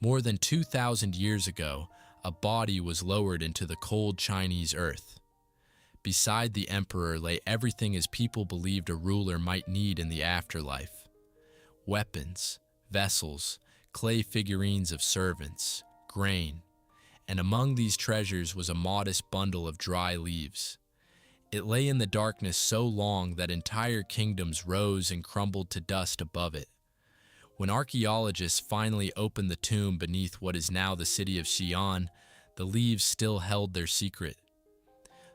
More than 2,000 years ago, a body was lowered into the cold Chinese earth. Beside the emperor lay everything as people believed a ruler might need in the afterlife. Weapons, vessels, clay figurines of servants, grain, and among these treasures was a modest bundle of dry leaves. It lay in the darkness so long that entire kingdoms rose and crumbled to dust above it. When archaeologists finally opened the tomb beneath what is now the city of Xi'an, the leaves still held their secret.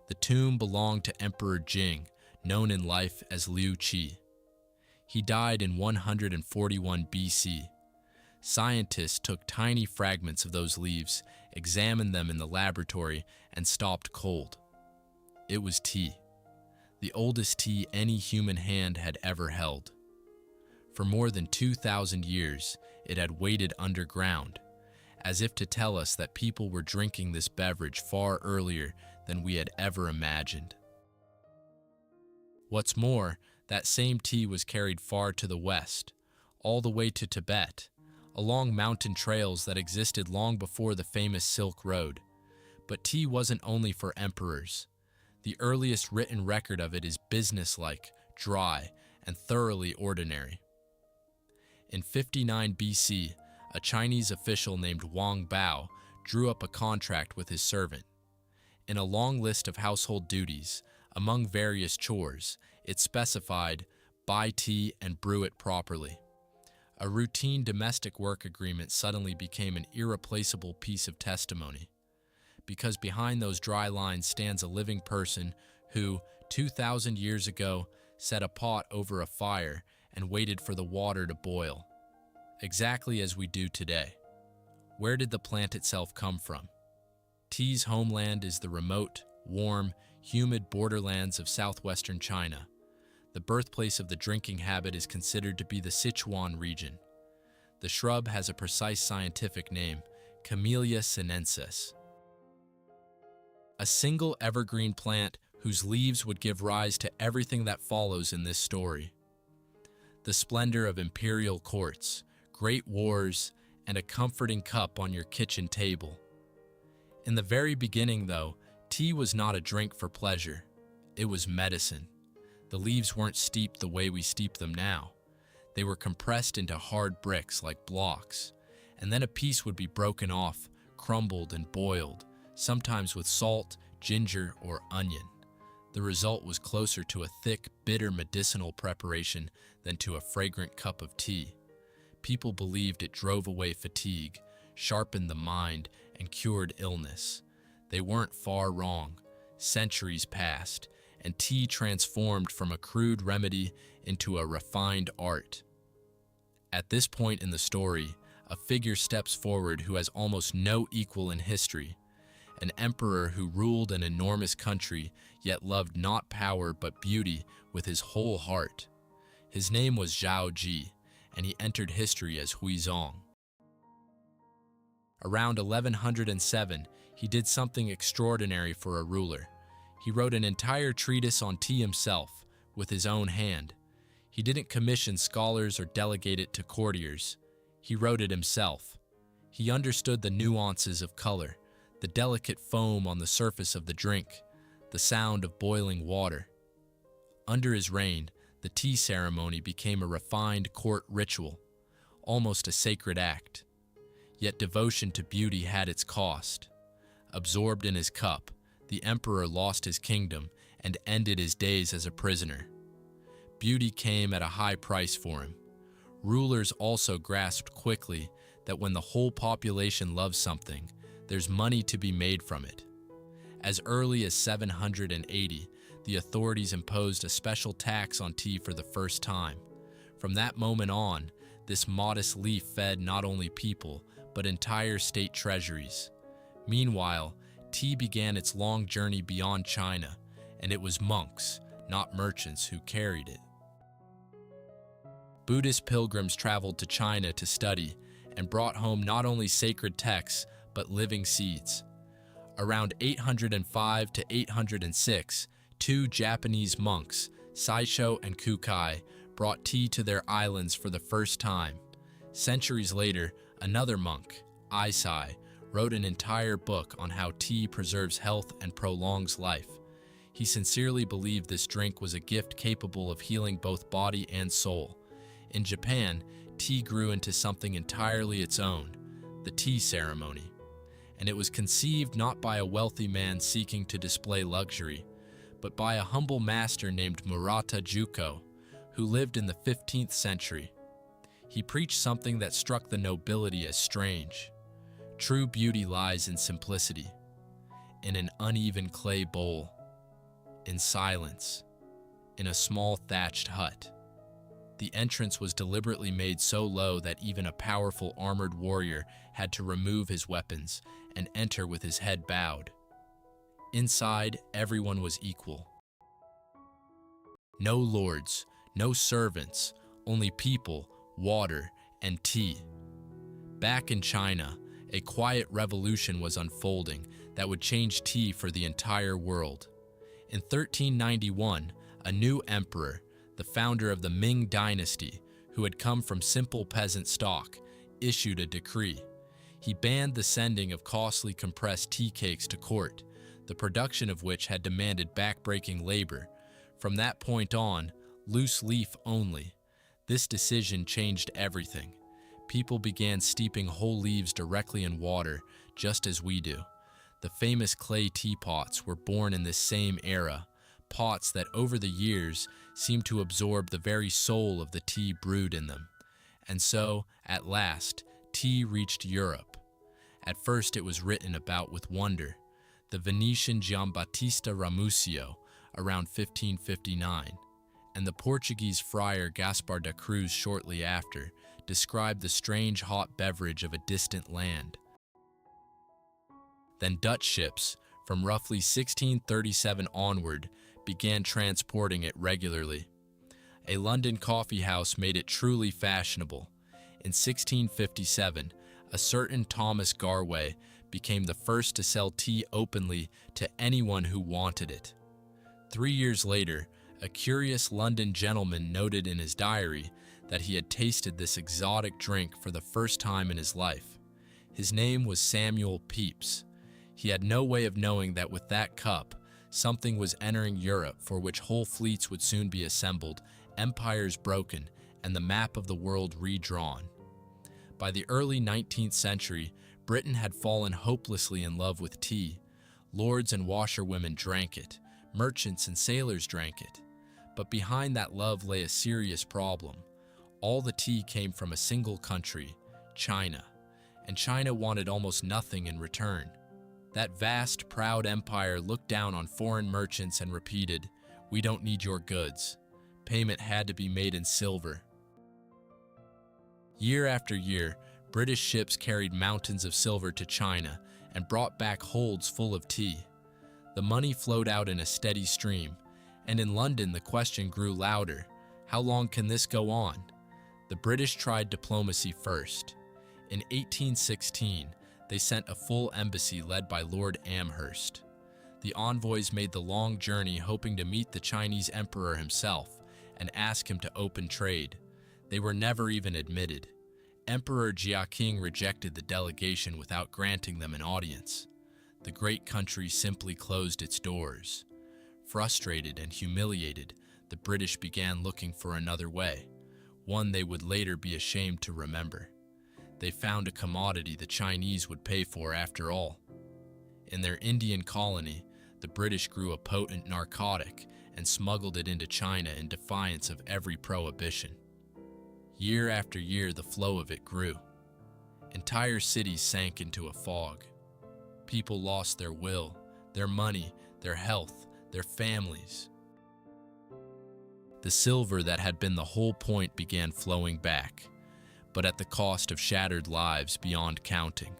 The tomb belonged to Emperor Jing, known in life as Liu Qi. He died in 141 BC. Scientists took tiny fragments of those leaves, examined them in the laboratory, and stopped cold. It was tea, the oldest tea any human hand had ever held. For more than 2,000 years, it had waited underground, as if to tell us that people were drinking this beverage far earlier than we had ever imagined. What's more, that same tea was carried far to the west, all the way to Tibet, along mountain trails that existed long before the famous Silk Road. But tea wasn't only for emperors. The earliest written record of it is businesslike, dry, and thoroughly ordinary. In 59 BC, a Chinese official named Wang Bao drew up a contract with his servant. In a long list of household duties, among various chores, it specified, buy tea and brew it properly. A routine domestic work agreement suddenly became an irreplaceable piece of testimony, because behind those dry lines stands a living person who, 2,000 years ago, set a pot over a fire and waited for the water to boil, exactly as we do today. Where did the plant itself come from? Tea's homeland is the remote, warm, humid borderlands of southwestern China. The birthplace of the drinking habit is considered to be the Sichuan region. The shrub has a precise scientific name, Camellia sinensis. A single evergreen plant whose leaves would give rise to everything that follows in this story. The splendor of imperial courts, great wars, and a comforting cup on your kitchen table. In the very beginning, though, tea was not a drink for pleasure. It was medicine. The leaves weren't steeped the way we steep them now. They were compressed into hard bricks like blocks, and then a piece would be broken off, crumbled and boiled, sometimes with salt, ginger, or onion. The result was closer to a thick, bitter medicinal preparation than to a fragrant cup of tea. People believed it drove away fatigue, sharpened the mind, and cured illness. They weren't far wrong. Centuries passed, and tea transformed from a crude remedy into a refined art. At this point in the story, a figure steps forward who has almost no equal in history, an emperor who ruled an enormous country, yet loved not power but beauty with his whole heart. His name was Zhao Ji, and he entered history as Huizong. Around 1107, he did something extraordinary for a ruler. He wrote an entire treatise on tea himself, with his own hand. He didn't commission scholars or delegate it to courtiers. He wrote it himself. He understood the nuances of color, the delicate foam on the surface of the drink, the sound of boiling water. Under his reign, the tea ceremony became a refined court ritual, almost a sacred act. Yet devotion to beauty had its cost. Absorbed in his cup, the emperor lost his kingdom and ended his days as a prisoner. Beauty came at a high price for him. Rulers also grasped quickly that when the whole population loves something, there's money to be made from it. As early as 780, the authorities imposed a special tax on tea for the first time. From that moment on, this modest leaf fed not only people, but entire state treasuries. Meanwhile, tea began its long journey beyond China, and it was monks, not merchants, who carried it. Buddhist pilgrims traveled to China to study and brought home not only sacred texts, but living seeds. Around 805 to 806, two Japanese monks, Saisho and Kukai, brought tea to their islands for the first time. Centuries later, another monk, Isai, wrote an entire book on how tea preserves health and prolongs life. He sincerely believed this drink was a gift capable of healing both body and soul. In Japan, tea grew into something entirely its own, the tea ceremony. And it was conceived not by a wealthy man seeking to display luxury, but by a humble master named Murata Juko, who lived in the 15th century. He preached something that struck the nobility as strange. True beauty lies in simplicity, in an uneven clay bowl, in silence, in a small thatched hut. The entrance was deliberately made so low that even a powerful armored warrior had to remove his weapons and enter with his head bowed. Inside, everyone was equal. No lords, no servants, only people, water, and tea. Back in China, a quiet revolution was unfolding that would change tea for the entire world. In 1391, a new emperor, the founder of the Ming dynasty, who had come from simple peasant stock, issued a decree. He banned the sending of costly compressed tea cakes to court, the production of which had demanded backbreaking labor. From that point on, loose leaf only. This decision changed everything. People began steeping whole leaves directly in water, just as we do. The famous clay teapots were born in this same era, pots that over the years seemed to absorb the very soul of the tea brewed in them. And so, at last, tea reached Europe. At first it was written about with wonder. The Venetian Giambattista Ramusio, around 1559, and the Portuguese friar Gaspar da Cruz shortly after, described the strange hot beverage of a distant land. Then Dutch ships, from roughly 1637 onward, began transporting it regularly. A London coffee house made it truly fashionable. In 1657, a certain Thomas Garway became the first to sell tea openly to anyone who wanted it. 3 years later, a curious London gentleman noted in his diary that he had tasted this exotic drink for the first time in his life. His name was Samuel Pepys. He had no way of knowing that with that cup, something was entering Europe for which whole fleets would soon be assembled, empires broken, and the map of the world redrawn. By the early 19th century, Britain had fallen hopelessly in love with tea. Lords and washerwomen drank it. Merchants and sailors drank it. But behind that love lay a serious problem. All the tea came from a single country, China, and China wanted almost nothing in return. That vast, proud empire looked down on foreign merchants and repeated, "We don't need your goods." Payment had to be made in silver. Year after year, British ships carried mountains of silver to China and brought back holds full of tea. The money flowed out in a steady stream, and in London the question grew louder. How long can this go on? The British tried diplomacy first. In 1816, they sent a full embassy led by Lord Amherst. The envoys made the long journey hoping to meet the Chinese emperor himself and ask him to open trade. They were never even admitted. Emperor Jiaqing rejected the delegation without granting them an audience. The great country simply closed its doors. Frustrated and humiliated, the British began looking for another way, one they would later be ashamed to remember. They found a commodity the Chinese would pay for after all. In their Indian colony, the British grew a potent narcotic and smuggled it into China in defiance of every prohibition. Year after year, the flow of it grew. Entire cities sank into a fog. People lost their will, their money, their health, their families. The silver that had been the whole point began flowing back, but at the cost of shattered lives beyond counting.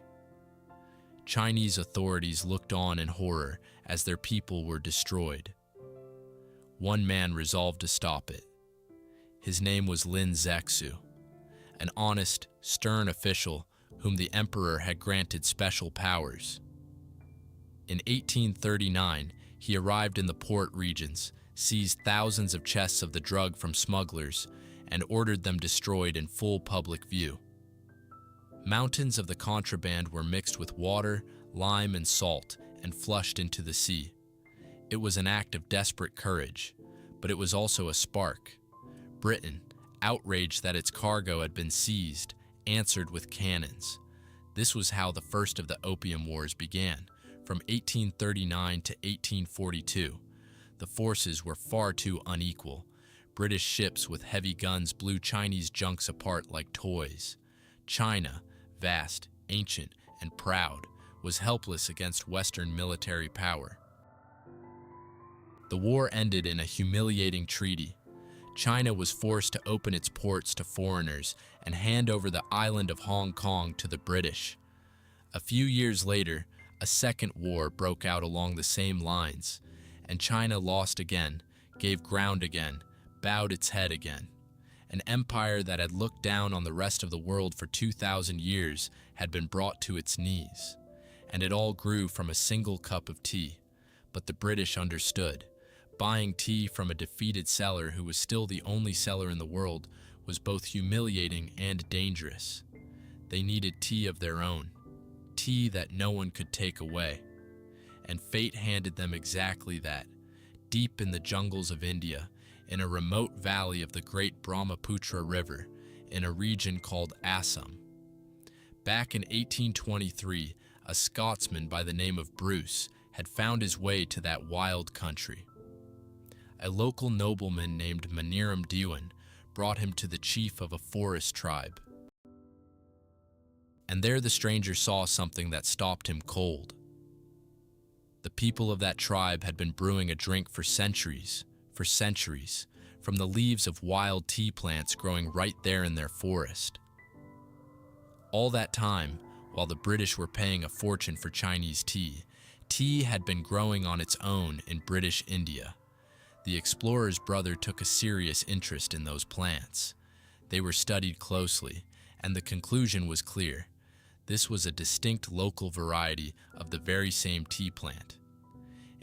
Chinese authorities looked on in horror as their people were destroyed. One man resolved to stop it. His name was Lin Zexu, an honest, stern official whom the emperor had granted special powers. In 1839, he arrived in the port regions, seized thousands of chests of the drug from smugglers, and ordered them destroyed in full public view. Mountains of the contraband were mixed with water, lime, and salt and flushed into the sea. It was an act of desperate courage, but it was also a spark. Britain, outraged that its cargo had been seized, answered with cannons. This was how the first of the Opium Wars began, from 1839 to 1842. The forces were far too unequal. British ships with heavy guns blew Chinese junks apart like toys. China, vast, ancient, and proud, was helpless against Western military power. The war ended in a humiliating treaty. China was forced to open its ports to foreigners and hand over the island of Hong Kong to the British. A few years later, a second war broke out along the same lines, and China lost again, gave ground again, bowed its head again. An empire that had looked down on the rest of the world for 2,000 years had been brought to its knees, and it all grew from a single cup of tea. But the British understood. Buying tea from a defeated seller who was still the only seller in the world was both humiliating and dangerous. They needed tea of their own, tea that no one could take away. And fate handed them exactly that, deep in the jungles of India, in a remote valley of the great Brahmaputra River, in a region called Assam. Back in 1823, a Scotsman by the name of Bruce had found his way to that wild country. A local nobleman named Maniram Diwan brought him to the chief of a forest tribe. And there the stranger saw something that stopped him cold. The people of that tribe had been brewing a drink for centuries, from the leaves of wild tea plants growing right there in their forest. All that time, while the British were paying a fortune for Chinese tea, tea had been growing on its own in British India. The explorer's brother took a serious interest in those plants. They were studied closely, and the conclusion was clear. This was a distinct local variety of the very same tea plant.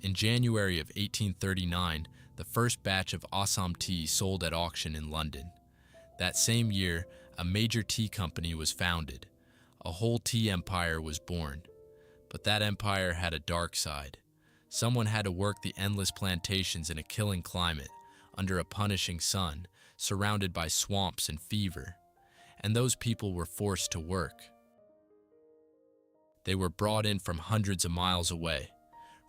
In January of 1839, the first batch of Assam tea sold at auction in London. That same year, a major tea company was founded. A whole tea empire was born. But that empire had a dark side. Someone had to work the endless plantations in a killing climate, under a punishing sun, surrounded by swamps and fever. And those people were forced to work. They were brought in from hundreds of miles away,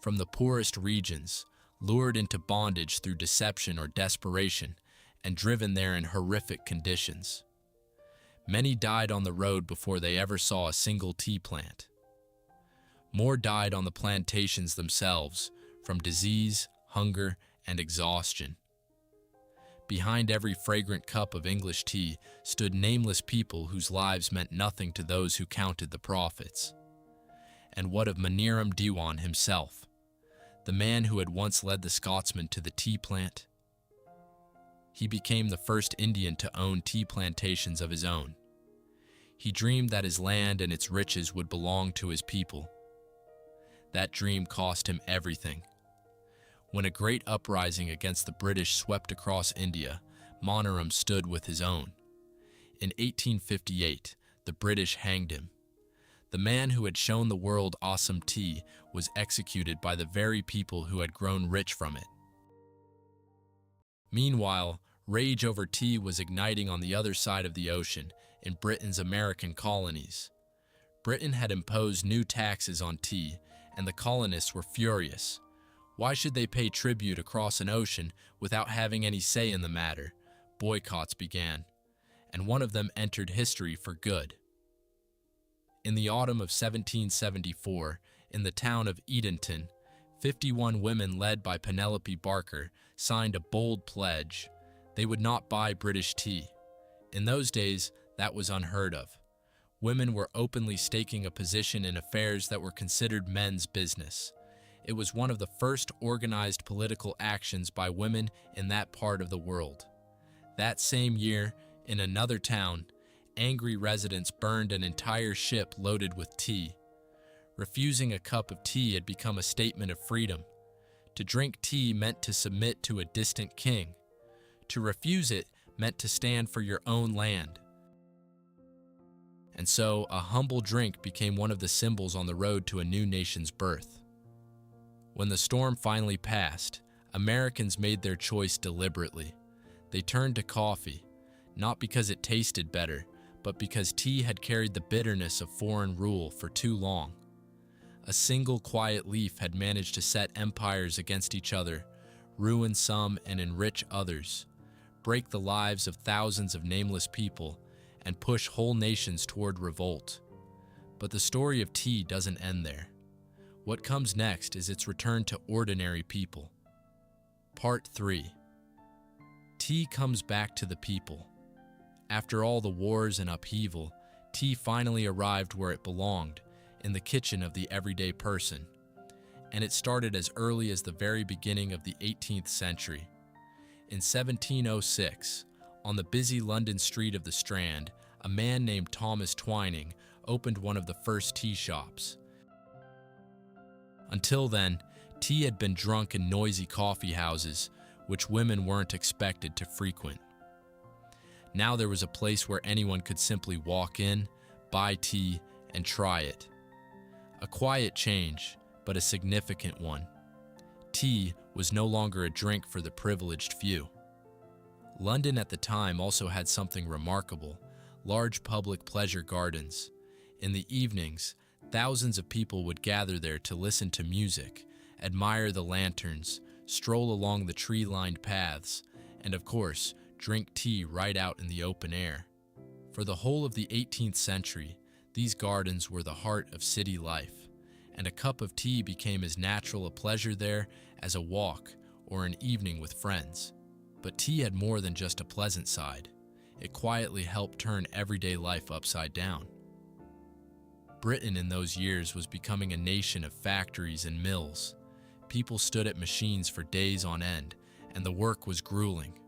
from the poorest regions, lured into bondage through deception or desperation, and driven there in horrific conditions. Many died on the road before they ever saw a single tea plant. More died on the plantations themselves, from disease, hunger, and exhaustion. Behind every fragrant cup of English tea stood nameless people whose lives meant nothing to those who counted the profits. And what of Maniram Diwan himself, the man who had once led the Scotsman to the tea plant? He became the first Indian to own tea plantations of his own. He dreamed that his land and its riches would belong to his people. That dream cost him everything. When a great uprising against the British swept across India, Maniram stood with his own. In 1858, the British hanged him. The man who had shown the world Assam tea was executed by the very people who had grown rich from it. Meanwhile, rage over tea was igniting on the other side of the ocean, in Britain's American colonies. Britain had imposed new taxes on tea, and the colonists were furious. Why should they pay tribute across an ocean without having any say in the matter? Boycotts began, and one of them entered history for good. In the autumn of 1774, in the town of Edenton, 51 women led by Penelope Barker signed a bold pledge. They would not buy British tea. In those days, that was unheard of. Women were openly staking a position in affairs that were considered men's business. It was one of the first organized political actions by women in that part of the world. That same year, in another town, angry residents burned an entire ship loaded with tea. Refusing a cup of tea had become a statement of freedom. To drink tea meant to submit to a distant king. To refuse it meant to stand for your own land. and so a humble drink became one of the symbols on the road to a new nation's birth. When the storm finally passed, Americans made their choice deliberately. They turned to coffee, not because it tasted better, but because tea had carried the bitterness of foreign rule for too long. A single quiet leaf had managed to set empires against each other, ruin some and enrich others, break the lives of thousands of nameless people, and push whole nations toward revolt. But the story of tea doesn't end there. What comes next is its return to ordinary people. Part 3. Tea comes back to the people. After all the wars and upheaval, tea finally arrived where it belonged, in the kitchen of the everyday person. And it started as early as the very beginning of the 18th century. In 1706, on the busy London street of the Strand, a man named Thomas Twining opened one of the first tea shops. Until then, tea had been drunk in noisy coffee houses, which women weren't expected to frequent. Now there was a place where anyone could simply walk in, buy tea, and try it. A quiet change, but a significant one. Tea was no longer a drink for the privileged few. London at the time also had something remarkable: large public pleasure gardens. In the evenings, thousands of people would gather there to listen to music, admire the lanterns, stroll along the tree-lined paths, and of course, drink tea right out in the open air. For the whole of the 18th century, these gardens were the heart of city life, and a cup of tea became as natural a pleasure there as a walk or an evening with friends. But tea had more than just a pleasant side. It quietly helped turn everyday life upside down. Britain in those years was becoming a nation of factories and mills. People stood at machines for days on end, and the work was grueling.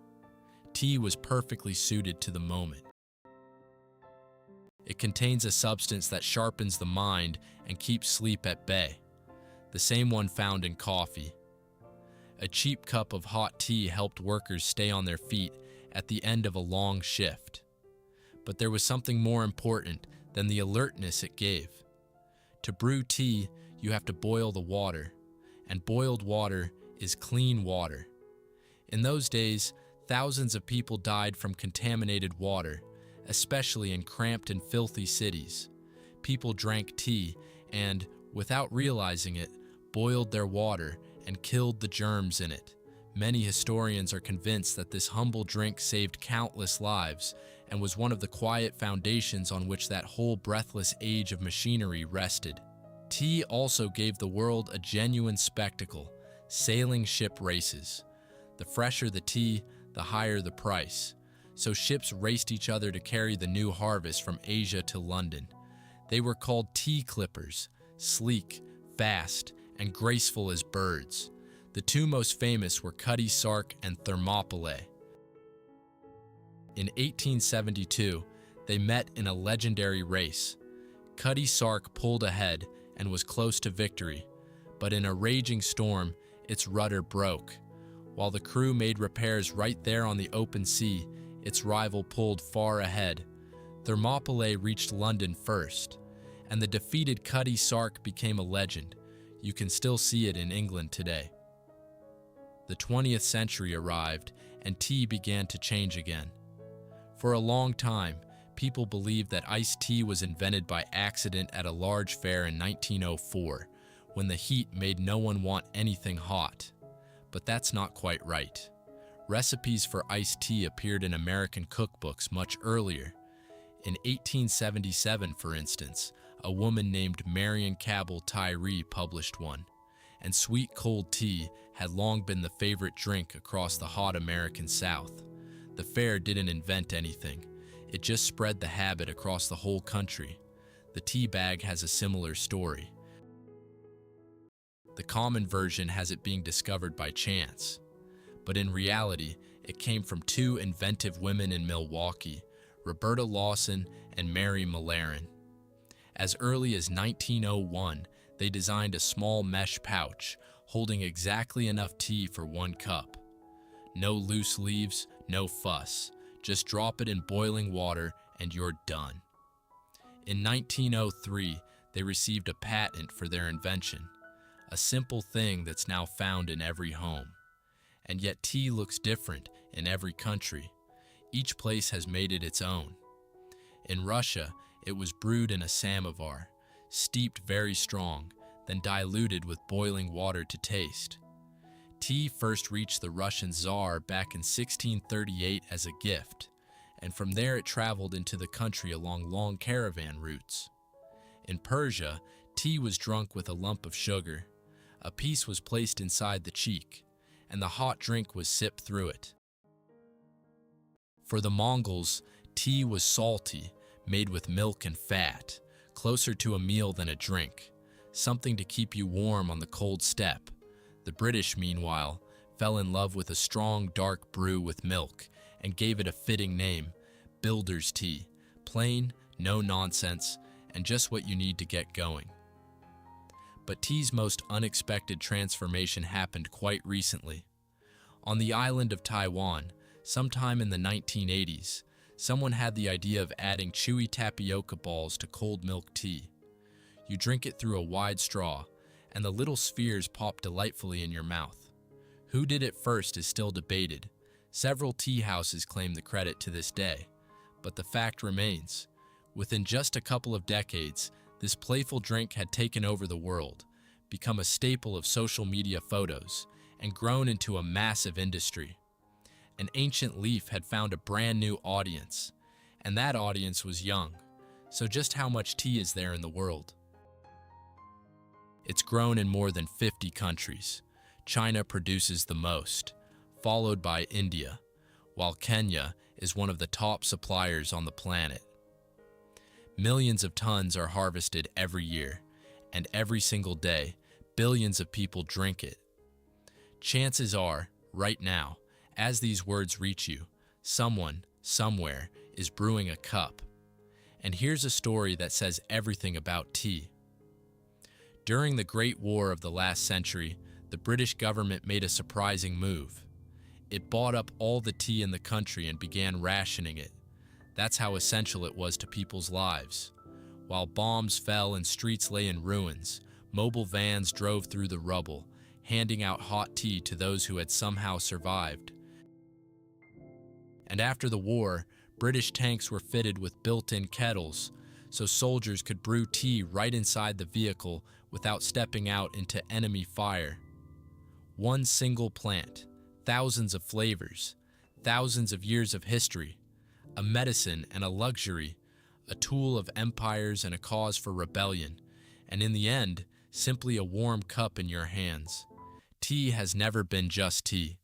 Tea was perfectly suited to the moment. It contains a substance that sharpens the mind and keeps sleep at bay, the same one found in coffee. A cheap cup of hot tea helped workers stay on their feet at the end of a long shift. But there was something more important than the alertness it gave. To brew tea, you have to boil the water, and boiled water is clean water. In those days, thousands of people died from contaminated water, especially in cramped and filthy cities. People drank tea and, without realizing it, boiled their water and killed the germs in it. Many historians are convinced that this humble drink saved countless lives and was one of the quiet foundations on which that whole breathless age of machinery rested. Tea also gave the world a genuine spectacle: sailing ship races. The fresher the tea, the higher the price. So ships raced each other to carry the new harvest from Asia to London. They were called tea clippers, sleek, fast, and graceful as birds. The two most famous were Cutty Sark and Thermopylae. In 1872, they met in a legendary race. Cutty Sark pulled ahead and was close to victory, but in a raging storm, its rudder broke. While the crew made repairs right there on the open sea, its rival pulled far ahead. Thermopylae reached London first, and the defeated Cutty Sark became a legend. You can still see it in England today. The 20th century arrived, and tea began to change again. For a long time, people believed that iced tea was invented by accident at a large fair in 1904, when the heat made no one want anything hot. But that's not quite right. Recipes for iced tea appeared in American cookbooks much earlier. In 1877, for instance, a woman named Marion Cabell Tyree published one, and sweet cold tea had long been the favorite drink across the hot American South. The fair didn't invent anything. It just spread the habit across the whole country. The tea bag has a similar story. The common version has it being discovered by chance, but in reality, it came from two inventive women in Milwaukee, Roberta Lawson and Mary Malaran. As early as 1901, they designed a small mesh pouch holding exactly enough tea for 1 cup. No loose leaves, no fuss. Just drop it in boiling water and you're done. In 1903, they received a patent for their invention, a simple thing that's now found in every home. And yet tea looks different in every country. Each place has made it its own. In Russia, it was brewed in a samovar, steeped very strong, then diluted with boiling water to taste. Tea first reached the Russian Tsar back in 1638 as a gift, and from there it traveled into the country along long caravan routes. In Persia, tea was drunk with a lump of sugar. A piece was placed inside the cheek, and the hot drink was sipped through it. For the Mongols, tea was salty, made with milk and fat, closer to a meal than a drink, something to keep you warm on the cold steppe. The British, meanwhile, fell in love with a strong, dark brew with milk and gave it a fitting name, builder's tea, plain, no nonsense, and just what you need to get going. But tea's most unexpected transformation happened quite recently. On the island of Taiwan, sometime in the 1980s, someone had the idea of adding chewy tapioca balls to cold milk tea. You drink it through a wide straw, and the little spheres pop delightfully in your mouth. Who did it first is still debated. Several tea houses claim the credit to this day, but the fact remains. Within just a couple of decades, this playful drink had taken over the world, become a staple of social media photos, and grown into a massive industry. An ancient leaf had found a brand new audience, and that audience was young. So just how much tea is there in the world? It's grown in more than 50 countries. China produces the most, followed by India, while Kenya is one of the top suppliers on the planet. Millions of tons are harvested every year, and every single day, billions of people drink it. Chances are, right now, as these words reach you, someone, somewhere, is brewing a cup. And here's a story that says everything about tea. During the Great War of the last century, the British government made a surprising move. It bought up all the tea in the country and began rationing it. That's how essential it was to people's lives. While bombs fell and streets lay in ruins, mobile vans drove through the rubble, handing out hot tea to those who had somehow survived. And after the war, British tanks were fitted with built-in kettles, so soldiers could brew tea right inside the vehicle without stepping out into enemy fire. One single plant, thousands of flavors, thousands of years of history, a medicine and a luxury, a tool of empires and a cause for rebellion, and in the end, simply a warm cup in your hands. Tea has never been just tea.